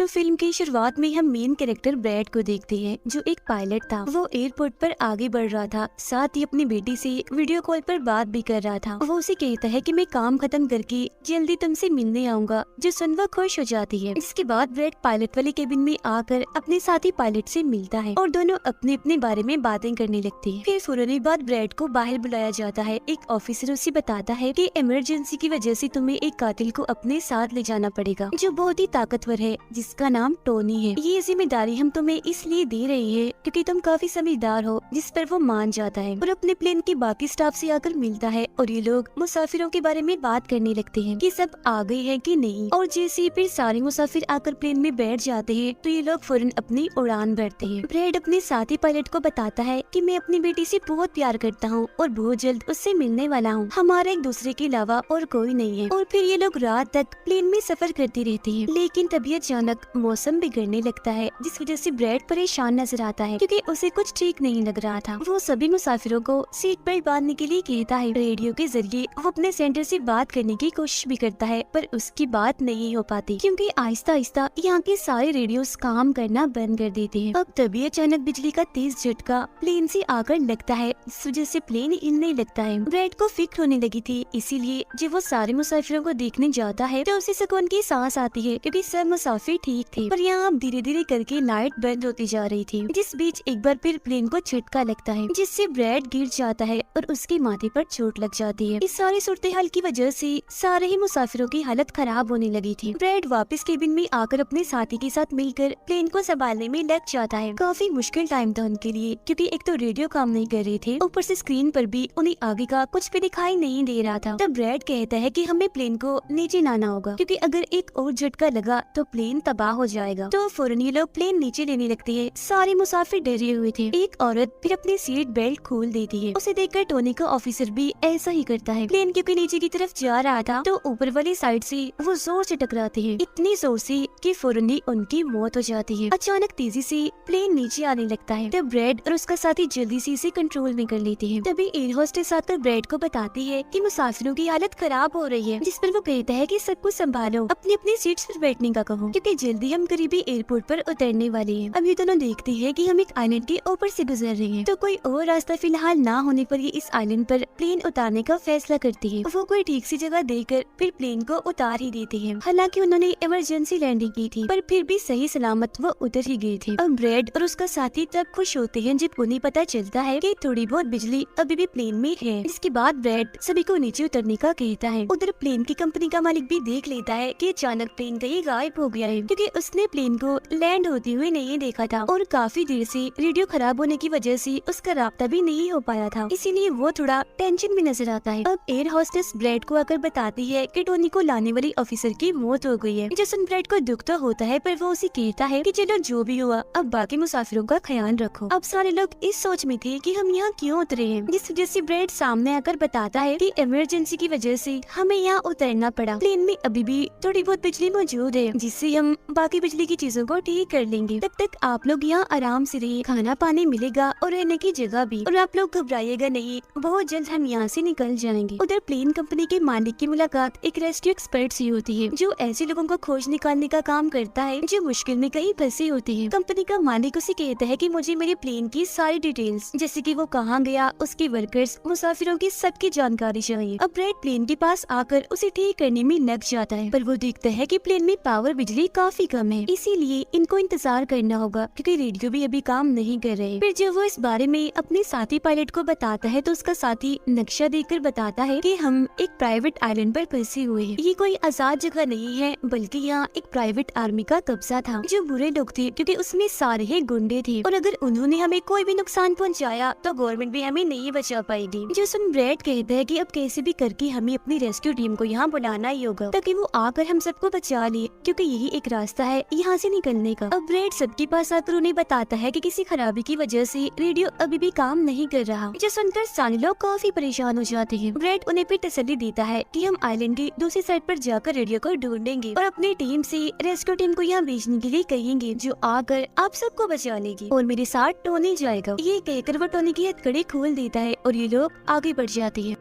तो फिल्म की शुरुआत में हम मेन कैरेक्टर ब्रैड को देखते हैं, जो एक पायलट था। वो एयरपोर्ट पर आगे बढ़ रहा था, साथ ही अपनी बेटी से वीडियो कॉल पर बात भी कर रहा था। वो उसे कहता है कि मैं काम खत्म करके जल्दी तुमसे मिलने आऊंगा, जो सुन वो खुश हो जाती है। इसके बाद ब्रैड पायलट वाले केबिन में आकर अपने साथी पायलट से मिलता है और दोनों अपने अपने बारे में बातें करने लगते हैं। फिर फौरन बाद ब्रैड को बाहर बुलाया जाता है। एक ऑफिसर उसे बताता है कि इमरजेंसी की वजह से तुम्हें एक कातिल को अपने साथ ले जाना पड़ेगा, जो बहुत ही ताकतवर है, जिसका नाम टोनी है। ये जिम्मेदारी हम तुम्हें इसलिए दे रही है क्योंकि तुम काफी समझदार हो, जिस पर वो मान जाता है और अपने प्लेन के बाकी स्टाफ से आकर मिलता है। और ये लोग मुसाफिरों के बारे में बात करने लगते हैं कि सब आ गए हैं कि नहीं। और जैसे फिर सारे मुसाफिर आकर प्लेन में बैठ जाते हैं तो ये लोग फौरन अपनी उड़ान भरते हैं। ब्रैड अपने साथी पायलट को बताता है कि मैं अपनी बेटी से बहुत प्यार करता हूँ और बहुत जल्द उससे मिलने वाला हूँ। हमारा एक दूसरे के अलावा और कोई नहीं है। और फिर ये लोग रात तक प्लेन में सफर करते रहते हैं। लेकिन तभी अचानक मौसम बिगड़ने लगता है, जिस वजह से ब्रैड परेशान नजर आता है क्योंकि उसे कुछ ठीक नहीं लग रहा था। वो सभी मुसाफिरों को सीट बेल्ट बांधने के लिए कहता है। रेडियो के जरिए वो अपने सेंटर से बात करने की कोशिश भी करता है, पर उसकी बात नहीं हो पाती क्योंकि आहिस्ता आहिस्ता यहाँ के सारे रेडियोस काम करना बंद कर देते हैं। अब तभी अचानक बिजली का तेज झटका प्लेन से आकर लगता है, इस वजह से प्लेन हिलने लगता है। ब्रैड को फिक्र होने लगी थी, इसीलिए जब वो सारे मुसाफिरों को देखने जाता है तो उसे सुकून की सांस आती है क्योंकि सब मुसाफिर ठीक थे। पर यहाँ अब धीरे धीरे करके लाइट बंद होती जा रही थी, जिस बीच एक बार फिर प्लेन को झटका लगता है, जिससे ब्रैड गिर जाता है और उसके माथे पर चोट लग जाती है। इस सारी सूरत हाल की वजह से सारे ही मुसाफिरों की हालत खराब होने लगी थी। ब्रैड वापस केबिन में आकर अपने साथी के साथ मिलकर प्लेन को संभालने में लग जाता है। काफी मुश्किल टाइम था उनके लिए क्योंकि एक तो रेडियो काम नहीं कर रहे थे, ऊपर से स्क्रीन पर भी उन्हें आगे का कुछ भी दिखाई नहीं दे रहा था। तब ब्रैड कहता है कि हमें प्लेन को नीचे लाना होगा क्योंकि अगर एक और झटका लगा तो प्लेन तबाह हो जाएगा। तो फौरन ये लोग प्लेन नीचे लेने लगते हैं। सारे मुसाफिर डरे हुए थे। एक औरत फिर अपनी सीट बेल्ट खोल देती है। उसे देखकर टोनी का ऑफिसर भी ऐसा ही करता है। प्लेन क्योंकि नीचे की तरफ जा रहा था तो ऊपर वाली साइड से वो जोर से टकराते हैं, इतनी जोर से कि फौरन ही उनकी मौत हो जाती है। अचानक तेजी से प्लेन नीचे आने लगता है। तब ब्रैड और उसका साथी जल्दी से इसे कंट्रोल में कर लेते हैं। तभी एयर होस्टेस आकर ब्रैड को बताती है कि मुसाफिरों की हालत खराब हो रही है, जिस पर वो कहता है कि सबको संभालो, अपनी अपनी सीट्स पर बैठने का कहो क्योंकि जल्दी हम करीबी एयरपोर्ट पर उतरने वाले हैं। अब ये दोनों देखते हैं कि हम एक आइलैंड के ऊपर से गुजर रहे हैं, तो कोई और रास्ता फिलहाल ना होने पर ये इस आइलैंड पर प्लेन उतारने का फैसला करती है। वो कोई ठीक सी जगह देकर फिर प्लेन को उतार ही देते हैं। हालांकि उन्होंने इमरजेंसी लैंडिंग की थी, पर फिर भी सही सलामत वो उतर ही गए थे। अब ब्रैड और उसका साथी तब खुश होते हैं जब उन्हें पता चलता है कि थोड़ी बहुत बिजली अभी भी प्लेन में है। इसके बाद ब्रैड सभी को नीचे उतरने का कहता है। उधर प्लेन की कंपनी का मालिक भी देख लेता है कि अचानक प्लेन कहीं गायब हो गया है क्योंकि उसने प्लेन को लैंड होते हुए नहीं देखा था और काफी देर से रेडियो खराब होने की वजह से उसका राब्ता भी नहीं हो पाया था, इसीलिए वो थोड़ा टेंशन में नजर आता है। अब एयर होस्टेस ब्रैड को आकर बताती है कि टोनी को लाने वाली ऑफिसर की मौत हो गई है। जो सुन ब्रैड को दुख तो होता है, पर वो उसे कहता है कि चलो जो भी हुआ अब बाकी मुसाफिरों का ख्याल रखो। अब सारे लोग इस सोच में थे कि हम यहाँ क्यों उतरे हैं, जिस वजह से ब्रैड सामने आकर बताता है कि इमरजेंसी की वजह से हमें यहाँ उतरना पड़ा। प्लेन में अभी भी थोड़ी बहुत बिजली मौजूद है, जिससे हम बाकी बिजली की चीजों को ठीक कर लेंगे। तब तक आप लोग यहाँ आराम से रहिए, खाना पानी मिलेगा और रहने की जगह भी, और आप लोग घबराइएगा नहीं, बहुत जल्द हम यहाँ से निकल जाएंगे। उधर प्लेन कंपनी के मालिक की मुलाकात एक रेस्क्यू एक्सपर्ट से होती है, जो ऐसे लोगों को खोज निकालने का काम करता है जो मुश्किल में कहीं फंसे होते हैं। कंपनी का मालिक उसे कहता है कि मुझे मेरे प्लेन की सारी डिटेल्स, जैसे कि वो कहाँ गया, उसके वर्कर्स, मुसाफिरों की सबकी जानकारी चाहिए। अब ब्रैड प्लेन के पास आकर उसे ठीक करने में लग जाता है, पर वो देखता है कि प्लेन में पावर बिजली काफी कम है, इसीलिए इनको इंतजार करना होगा क्योंकि रेडियो भी अभी काम नहीं कर रहे। फिर जब वो इस बारे में अपने साथी पायलट को बताता है तो उसका साथी नक्शा देखकर बताता है कि हम एक प्राइवेट आइलैंड पर फंसे हुए हैं। ये कोई आजाद जगह नहीं है, बल्कि यहाँ एक प्राइवेट आर्मी का कब्जा था, जो बुरे लोग थे क्योंकि उसमें सारे ही गुंडे थे, और अगर उन्होंने हमें कोई भी नुकसान पहुँचाया तो गवर्नमेंट भी हमें नहीं बचा पाएगी। जो सुन ब्रैड कहता है कि अब कैसे भी करके हमें अपनी रेस्क्यू टीम को यहाँ बुलाना ही होगा ताकि वो आकर हम सबको बचा ले, क्योंकि यही एक रास्ता है यहाँ से निकलने का। अब ब्रैड सबके पास आकर उन्हें बताता है कि किसी खराबी की वजह से रेडियो अभी भी काम नहीं कर रहा, जो सुनकर सारे लोग काफी परेशान हो जाते हैं। ब्रैड उन्हें फिर तसल्ली देता है कि हम आइलैंड की दूसरी साइड पर जाकर रेडियो को ढूंढेंगे और अपनी टीम से रेस्क्यू टीम को यहाँ भेजने के लिए कहेंगे, जो आकर आप सबको बचा लेगी और मेरे साथ टोनी जाएगा। ये कहकर वो टोनी की हथकड़ी खोल देता है और ये लोग आगे बढ़ जाते हैं।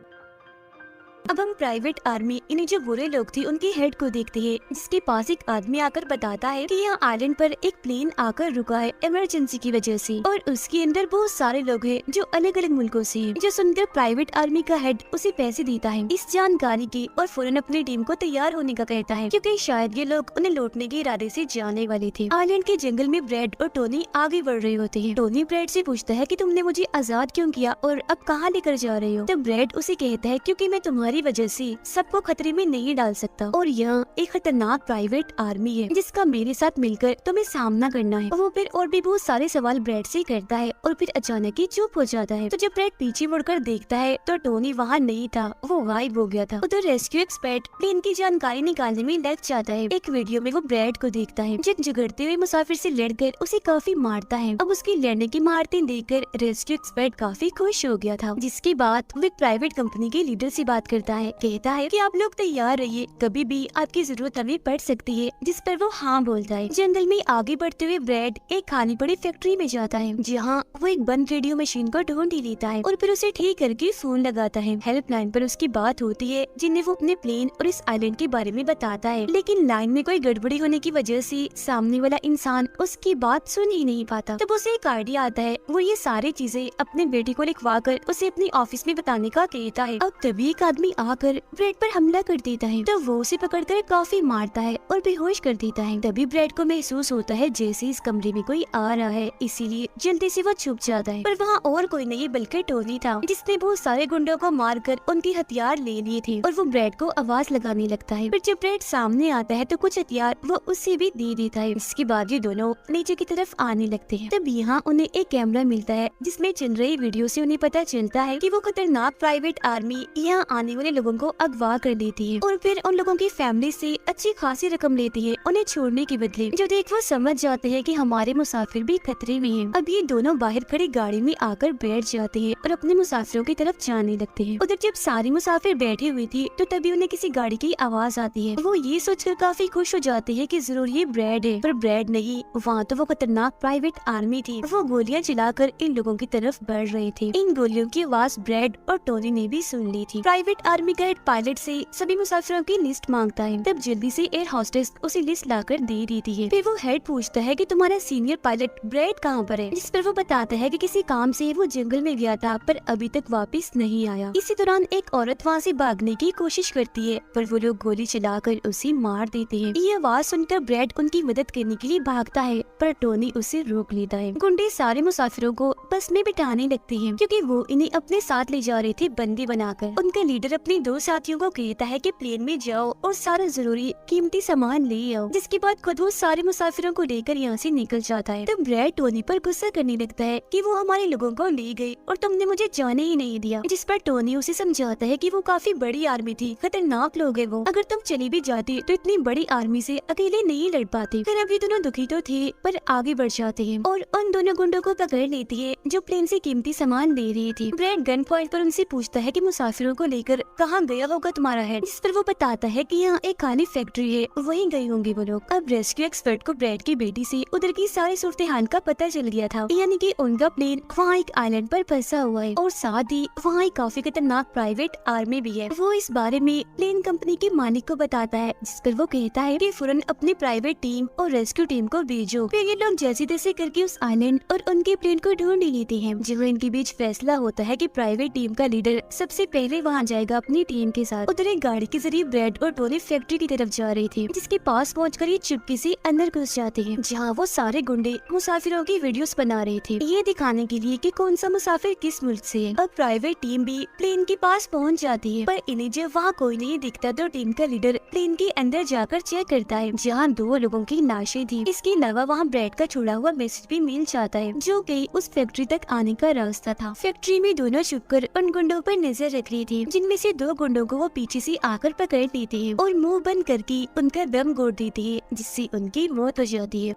अब हम प्राइवेट आर्मी यानी जो बुरे लोग थे उनके हेड को देखते हैं, जिसके पास एक आदमी आकर बताता है कि यहाँ आइलैंड पर एक प्लेन आकर रुका है इमरजेंसी की वजह से, और उसके अंदर बहुत सारे लोग हैं जो अलग अलग मुल्कों से हैं। जो सुनकर प्राइवेट आर्मी का हेड उसे पैसे देता है इस जानकारी की और फौरन अपनी टीम को तैयार होने का कहता है, क्योंकि शायद ये लोग उन्हें लौटने के इरादे से जाने वाले थे। आइलैंड के जंगल में ब्रैड और टोनी आगे बढ़ रहे होते हैं। टोनी ब्रैड से पूछता है कि तुमने मुझे आजाद क्यों किया और अब कहाँ लेकर जा रहे हो? तब ब्रैड उसे कहता है क्योंकि मैं तुम्हारी वजह से सबको खतरे में नहीं डाल सकता, और यह एक खतरनाक प्राइवेट आर्मी है जिसका मेरे साथ मिलकर तुम्हें सामना करना है। वो फिर और भी बहुत सारे सवाल ब्रैड से करता है और फिर अचानक ही चुप हो जाता है। तो जब ब्रैड पीछे मुड़कर देखता है तो टोनी वहाँ नहीं था, वो गायब हो गया था। उधर रेस्क्यू एक्सपर्ट प्लेन की जानकारी निकालने में लग जाता है। एक वीडियो में वो ब्रैड को देखता है जो झगड़ते हुए मुसाफिर से लड़कर उसे काफी मारता है। अब उसकी लड़ने की मारते देखकर रेस्क्यू एक्सपर्ट काफी खुश हो गया था, जिसके बाद वो एक प्राइवेट कंपनी के लीडर से बात करता है। कहता है कि आप लोग तैयार रहिए, कभी भी आपकी जरूरत हमें पड़ सकती है, जिस पर वो हाँ बोलता है। जंगल में आगे बढ़ते हुए ब्रैड एक खाली पड़ी फैक्ट्री में जाता है, जहाँ वो एक बंद रेडियो मशीन को ढूंढ ही लेता है और फिर उसे ठीक करके फोन लगाता है। हेल्पलाइन पर उसकी बात होती है, जिन्हें वो अपने प्लेन और इस आइलैंड के बारे में बताता है, लेकिन लाइन में कोई गड़बड़ी होने की वजह से सामने वाला इंसान उसकी बात सुन ही नहीं पाता। तब उसे एक आइडिया आता है, वो ये सारी चीजें अपने बेटे को लिखवा कर उसे अपने ऑफिस में बताने का कहता है। अब तभी एक आदमी आकर ब्रैड पर हमला कर देता है, तो वो उसे पकड़कर काफी मारता है और बेहोश कर देता है। तभी ब्रैड को महसूस होता है जैसे इस कमरे में कोई आ रहा है, इसीलिए जल्दी से वो छुप जाता है। पर वहाँ और कोई नहीं बल्कि टोनी था, जिसने बहुत सारे गुंडों को मारकर उनके हथियार ले लिए थे, और वो ब्रैड को आवाज लगाने लगता है। फिर जब ब्रैड सामने आता है तो कुछ हथियार वो उसे भी दे देता है। इसके बाद ये दोनों नीचे की तरफ आने लगते हैं। तब यहाँ उन्हें एक कैमरा मिलता है जिसमें चल रही वीडियो से उन्हें पता चलता है कि वो खतरनाक प्राइवेट आर्मी यहाँ आने वाले लोगों को अगवा कर देती है और फिर उन लोगों की फैमिली से अच्छी खासी रकम लेती है उन्हें छोड़ने के बदले। जो देख वो समझ जाते हैं कि हमारे मुसाफिर भी खतरे में हैं। अब ये दोनों बाहर खड़ी गाड़ी में आकर बैठ जाते हैं और अपने मुसाफिरों की तरफ जाने लगते हैं। उधर जब सारे मुसाफिर बैठे हुए थे तो तभी उन्हें किसी गाड़ी की आवाज आती है। वो ये सोचकर काफी खुश हो जाते हैं कि जरूर ये ब्रैड है, पर ब्रैड नहीं, वहाँ तो वो खतरनाक प्राइवेट आर्मी थी। वो गोलियां चलाकर इन लोगों की तरफ बढ़ रहे थे। इन गोलियों की आवाज ब्रैड और टोनी ने भी सुन ली थी। प्राइवेट आर्मी का हेड पायलट से सभी मुसाफिरों की लिस्ट मांगता है। तब जल्दी से एयर होस्टेस उसे लिस्ट लाकर दे देती है। फिर वो हेड पूछता है कि तुम्हारा सीनियर पायलट ब्रैड कहाँ पर है, जिस पर वो बताता है कि किसी काम से वो जंगल में गया था पर अभी तक वापस नहीं आया। इसी दौरान एक औरत वहाँ से भागने की कोशिश करती है, पर वो लोग गोली चलाकर उसे मार देते हैं। ये आवाज सुनकर ब्रैड उनकी मदद करने के लिए भागता है, पर टोनी उसे रोक लेता है। गुंडे सारे मुसाफिरों को बस में बिठाने लगते हैं, क्योंकि वो इन्हें अपने साथ ले जा रहे थे बंदी बनाकर। उनका लीडर अपने दो साथियों को कहता है कि प्लेन में जाओ और सारा जरूरी कीमती सामान ले आओ, जिसके बाद खुद वो सारे मुसाफिरों को लेकर यहाँ से निकल जाता है। तब ब्रैड टोनी पर गुस्सा करने लगता है कि वो हमारे लोगों को ले गए और तुमने मुझे जाने ही नहीं दिया, जिस पर टोनी उसे समझाता है कि वो काफी बड़ी आर्मी थी, खतरनाक लोग हैं वो, अगर तुम चली भी जाती तो इतनी बड़ी आर्मी से अकेले नहीं लड़ पाते। फिर अभी दोनों दुखी तो थे पर आगे बढ़ जाते हैं और उन दोनों गुंडों को पकड़ लेती है जो प्लेन से कीमती सामान ले रही थी। ब्रैड गन पॉइंट पर उनसे पूछता है कि मुसाफिरों को लेकर कहाँ गया होगा तुम्हारा हेड, जिस पर वो बताता है कि यहाँ एक खाली फैक्ट्री है, वहीं गए होंगे वो लोग। अब रेस्क्यू एक्सपर्ट को ब्रैड की बेटी से उधर की सारी सूरत हाल का पता चल गया था, यानी कि उनका प्लेन वहाँ एक आइलैंड पर फंसा हुआ है और साथ ही वहाँ एक काफी खतरनाक प्राइवेट आर्मी भी है। वो इस बारे में प्लेन कंपनी के मालिक को बताता है, जिस पर वो कहता है कि फौरन अपनी प्राइवेट टीम और रेस्क्यू टीम को भेजो। फिर ये लोग जैसे तैसे करके उस आइलैंड और उनके प्लेन को ढूंढ ही लेते हैं। जब इनके बीच फैसला होता है कि प्राइवेट टीम का लीडर सबसे पहले वहाँ जाएगा अपनी टीम के साथ। उधर एक गाड़ी के जरिए ब्रैड और टोनी फैक्ट्री की तरफ जा रहे थे, जिसके पास पहुंचकर ये चुपके से अंदर घुस जाते हैं, जहाँ वो सारे गुंडे मुसाफिरों की वीडियोस बना रहे थे, ये दिखाने के लिए कि कौन सा मुसाफिर किस मुल्क से है। अब प्राइवेट टीम भी प्लेन के पास पहुंच जाती है, पर इन्हें जब वहाँ कोई नहीं दिखता तो टीम का लीडर प्लेन के अंदर जाकर चेक करता है, जहाँ 2 लोगों की लाशें थी। इसके अलावा वहाँ ब्रैड का छुड़ा हुआ मैसेज भी मिल जाता है, जो कि उस फैक्ट्री तक आने का रास्ता था। फैक्ट्री में दोनों छुपकर उन गुंडों पर नजर रख रही थी, जिनमें से 2 गुंडों को वो पीछे से आकर पकड़ लेते हैं और मुंह बंद करके उनका दम घोट देते हैं, जिससे उनकी मौत हो जाती है।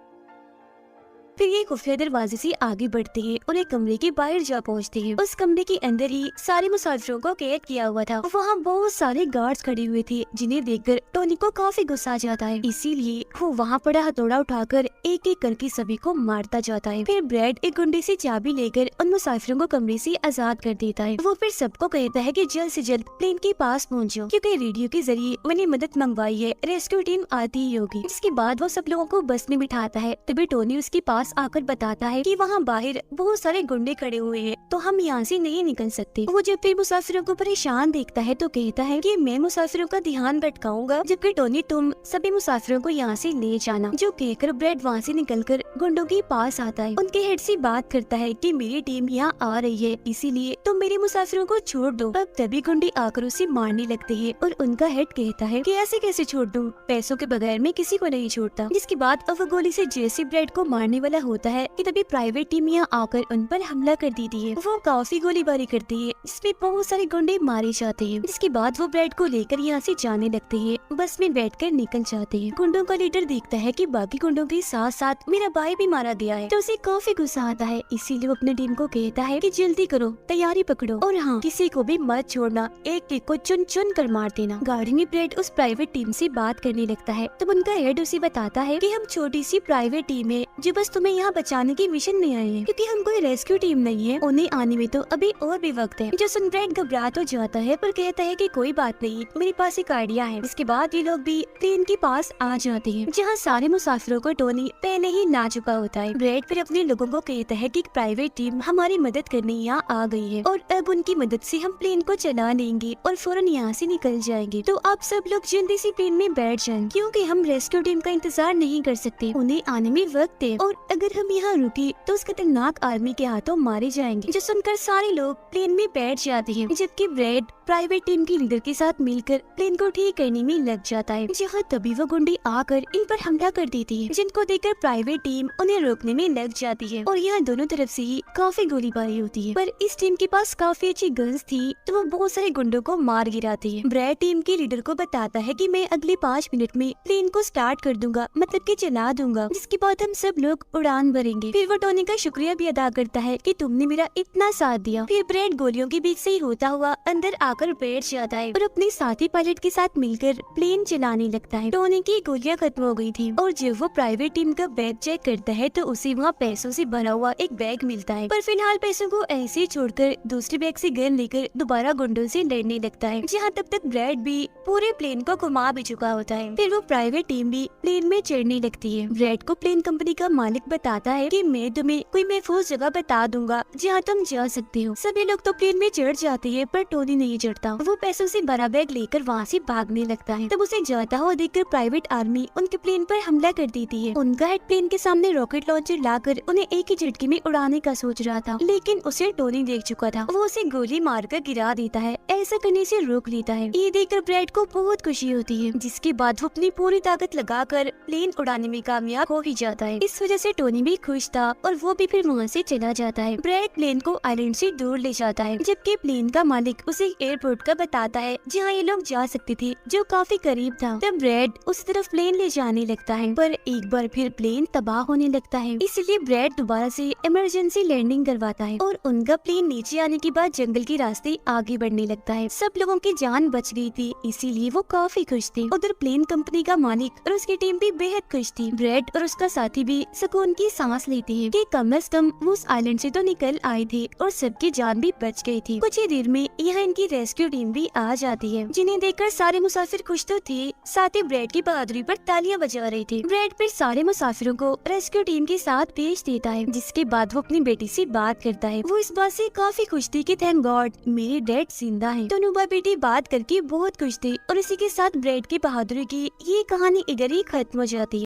फिर ये खुफिया दरवाजे से आगे बढ़ते हैं और एक कमरे के बाहर जा पहुँचते हैं। उस कमरे के अंदर ही सारे मुसाफिरों को कैद किया हुआ था। वहाँ बहुत सारे गार्ड्स खड़े हुए थे, जिन्हें देखकर टोनी को काफी गुस्सा आ जाता है। इसीलिए वो वहाँ पड़ा हथौड़ा उठाकर एक एक करके सभी को मारता जाता है। फिर ब्रैड एक गुंडे से चाबी लेकर उन मुसाफिरों को कमरे से आजाद कर देता है। वो फिर सबको कहता है कि जल्द से जल्द प्लेन के पास पहुँचो, क्योंकि रेडियो के जरिए मैंने मदद मंगवाई है, रेस्क्यू टीम आती ही होगी। जिसके बाद वो सब लोगों को बस में बिठाता है। तभी टोनी उसके पास आकर बताता है कि वहाँ बाहर बहुत सारे गुंडे खड़े हुए हैं, तो हम यहाँ से नहीं निकल सकते। वो जब फिर मुसाफिरों को परेशान देखता है तो कहता है कि मैं मुसाफिरों का ध्यान भटकाऊंगा, जबकि टोनी तुम सभी मुसाफिरों को यहाँ से ले जाना। जो कहकर ब्रैड वहाँ से निकलकर गुंडों के पास आता है। उनके हेड से बात करता है कि मेरी टीम यहाँ आ रही है, इसीलिए तुम मेरे मुसाफिरों को छोड़ दो। अब तभी गुंडे आकर उसे मारने लगते हैं और उनका हेड कहता है कि ऐसे कैसे छोड़ दूं, पैसों के बगैर मैं किसी को नहीं छोड़ता। जिसके बाद अब वो गोली से जैसे ब्रैड को मारने वाला होता है कि तभी प्राइवेट टीम यहाँ आकर उन पर हमला कर देती है। वो काफी गोलीबारी करती है, जिसमें बहुत सारे गुंडे मारे जाते हैं। जिसके बाद वो ब्रैड को लेकर यहाँ से जाने लगते हैं, बस में बैठकर निकल जाते हैं। गुंडों का लीडर देखता है कि बाकी गुंडों के साथ साथ मेरा भाई भी मारा गया है, तो उसे काफी गुस्सा आता है। इसीलिए वो अपनी टीम को कहता है कि जल्दी करो, तैयारी पकड़ो और हाँ, किसी को भी मत छोड़ना, एक एक को चुन चुन कर मार देना। गाड़ी में ब्रैड उस प्राइवेट टीम से बात करने लगता है, तब उनका हेड उसे बताता है कि हम छोटी सी प्राइवेट टीम है जो बस तुम्हें यहाँ बचाने की मिशन में आए हैं, क्योंकि हम कोई रेस्क्यू टीम नहीं है, उन्हें आने में तो अभी और भी वक्त है। जो सुन ब्रैड घबरा तो जाता है, पर कहता है कि कोई बात नहीं, मेरे पास एक आइडिया है। इसके बाद ये लोग भी प्लेन के पास आ जाते हैं, जहाँ सारे मुसाफिरों को टोनी पहले ही ला चुका होता है। ब्रैड फिर अपने लोगों को कहता है कि एक प्राइवेट टीम हमारी मदद करने यहाँ आ गई है और अब उनकी मदद से हम प्लेन को चला लेंगे और फौरन यहाँ से निकल जाएंगे। तो आप सब लोग जल्दी से प्लेन में बैठ जाएं, क्योंकि हम रेस्क्यू टीम का इंतजार नहीं कर सकते, उन्हें आने में वक्त है और अगर हम यहाँ रुके तो उस खतरनाक आर्मी के हाथों मारे जाएंगे। जो सुनकर सारे लोग प्लेन में बैठ जाते हैं, जबकि ब्रैड प्राइवेट टीम के लीडर के साथ मिलकर प्लेन को ठीक करने में लग जाता है। जहाँ तभी वो गुंडे आकर इन पर हमला कर देती है, जिनको देखकर प्राइवेट टीम उन्हें रोकने में लग जाती है और यहाँ दोनों तरफ से ही काफी गोलीबारी होती है। पर इस टीम के पास काफी अच्छी गन्स थी, तो वो बहुत सारे गुंडों को मार गिराती है। ब्रैड टीम के लीडर को बताता है कि मैं अगले 5 मिनट में प्लेन को स्टार्ट कर दूंगा, मतलब कि चला दूंगा, जिसके बाद हम सब लोग उड़ान भरेंगे। फिर वो टोनी का शुक्रिया भी अदा करता है कि तुमने मेरा इतना साथ दिया। फिर ब्रैड गोलियों के बीच से ही होता हुआ अंदर आकर बैठ जाता है और अपने साथी पायलट के साथ मिलकर प्लेन चलाने लगता है। टोनी की गोलियां खत्म हो गई थी और जब वो प्राइवेट टीम का बैग चेक करता है तो उसे वहाँ पैसों से भरा हुआ एक बैग मिलता है। पर फिलहाल पैसों को ऐसे ही छोड़कर दूसरे बैग से गन लेकर दोबारा गुंडों से लड़ने लगता है, जहाँ तब तक ब्रैड भी पूरे प्लेन को घुमा भी चुका होता है। फिर वो प्राइवेट टीम भी प्लेन में चढ़ने लगती है। ब्रैड को प्लेन कंपनी का मालिक बताता है कि मैं तुम्हें कोई महफूज जगह बता दूंगा जहाँ तुम जा सकते हो। सभी लोग तो प्लेन में चढ़ जाते हैं, पर टोनी नहीं चढ़ता। वो पैसों से भरा बैग लेकर वहाँ से भागने लगता है। तब उसे जाता हुआ देखकर प्राइवेट आर्मी उनके प्लेन पर हमला कर देती है। उनका हेड प्लेन के सामने रॉकेट लॉन्चर लाकर उन्हें एक ही झटके में उड़ाने का सोच रहा था, लेकिन उसे टोनी देख चुका था। वो उसे गोली मारकर गिरा देता है, ऐसा करने से रोक लेता है। ये देखकर ब्रैड को बहुत खुशी होती है, जिसके बाद वो अपनी पूरी ताकत लगाकर प्लेन उड़ाने में कामयाब हो ही जाता है। इस वजह से टोनी भी खुश था और वो भी फिर वहाँ से चला जाता है। ब्रैड प्लेन को आइलैंड से दूर ले जाता है, जबकि प्लेन का मालिक उसे एयरपोर्ट का बताता है जहाँ ये लोग जा सकते थे, जो काफी करीब था। तब ब्रैड उस तरफ प्लेन ले जाने लगता है, पर एक बार फिर प्लेन तबाह होने लगता है। इसलिए ब्रैड दोबारा से इमरजेंसी लैंडिंग करवाता है और उनका प्लेन नीचे आने के बाद जंगल के रास्ते आगे बढ़ने लगता है। सब लोगों की जान बच गई थी, इसीलिए वो काफी खुश थे। उधर प्लेन कंपनी का मालिक और उसकी टीम भी बेहद खुश थी। ब्रैड और उसका साथी भी सुकून की सांस लेते हैं कि कम से कम वो उस आइलैंड से तो निकल आए थे और सबकी जान भी बच गई थी। कुछ ही देर में यहाँ इनकी रेस्क्यू टीम भी आ जाती है, जिन्हें देखकर सारे मुसाफिर खुश तो थे, साथ ही ब्रैड की बहादुरी पर तालियां बजा रहे थे। ब्रैड फिर सारे मुसाफिरों को रेस्क्यू टीम के साथ भेज देता है, जिसके बाद वो अपनी बेटी से बात करता है। वो इस बात से काफी खुश थी कि थैंक गॉड मेरे डैड जिंदा है। दोनों भाई बेटी बात करके बहुत खुश थे और इसी के साथ ब्रैड की बहादुरी की ये कहानी इधर ही खत्म हो जाती है।